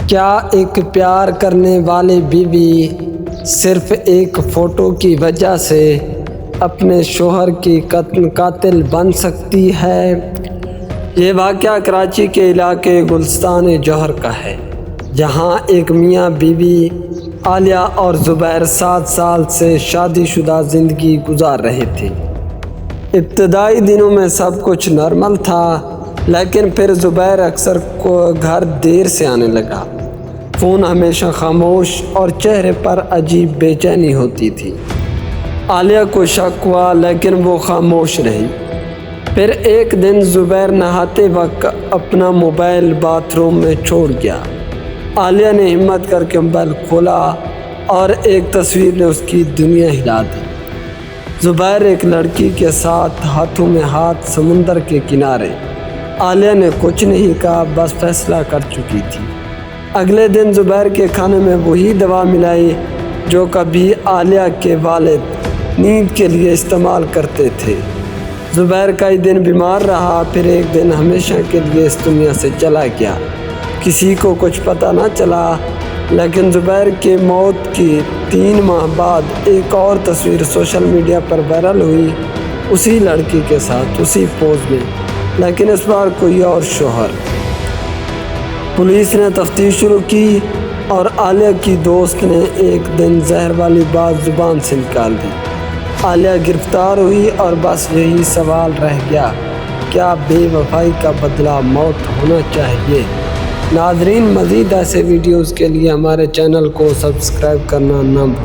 کیا ایک پیار کرنے والی بیوی صرف ایک فوٹو کی وجہ سے اپنے شوہر کی قاتل بن سکتی ہے؟ یہ واقعہ کراچی کے علاقے گلستان جوہر کا ہے، جہاں ایک میاں بیوی عالیہ اور زبیر 7 سال سے شادی شدہ زندگی گزار رہے تھے۔ ابتدائی دنوں میں سب کچھ نارمل تھا، لیکن پھر زبیر اکثر گھر دیر سے آنے لگا، فون ہمیشہ خاموش اور چہرے پر عجیب بے چینی ہوتی تھی۔ عالیہ کو شک ہوا، لیکن وہ خاموش رہی۔ پھر ایک دن زبیر نہاتے وقت اپنا موبائل باتھ روم میں چھوڑ گیا۔ عالیہ نے ہمت کر کے موبائل کھولا اور ایک تصویر نے اس کی دنیا ہلا دی۔ زبیر ایک لڑکی کے ساتھ ہاتھوں میں ہاتھ سمندر کے کنارے۔ عالیہ نے کچھ نہیں کہا، بس فیصلہ کر چکی تھی۔ اگلے دن زبیر کے کھانے میں وہی دوا ملائی جو کبھی عالیہ کے والد نیند کے لیے استعمال کرتے تھے۔ زبیر کئی دن بیمار رہا، پھر ایک دن ہمیشہ کے لیے اس دنیا سے چلا گیا۔ کسی کو کچھ پتہ نہ چلا، لیکن زبیر کے موت کی 3 ماہ بعد ایک اور تصویر سوشل میڈیا پر وائرل ہوئی، اسی لڑکی کے ساتھ، اسی پوز میں، لیکن اس بار کوئی اور شوہر۔ پولیس نے تفتیش شروع کی اور عالیہ کی دوست نے ایک دن زہر والی بات زبان سے نکال دی۔ عالیہ گرفتار ہوئی اور بس یہی سوال رہ گیا، کیا بے وفائی کا بدلہ موت ہونا چاہیے؟ ناظرین، مزید ایسے ویڈیوز کے لیے ہمارے چینل کو سبسکرائب کرنا نہ بھولیں۔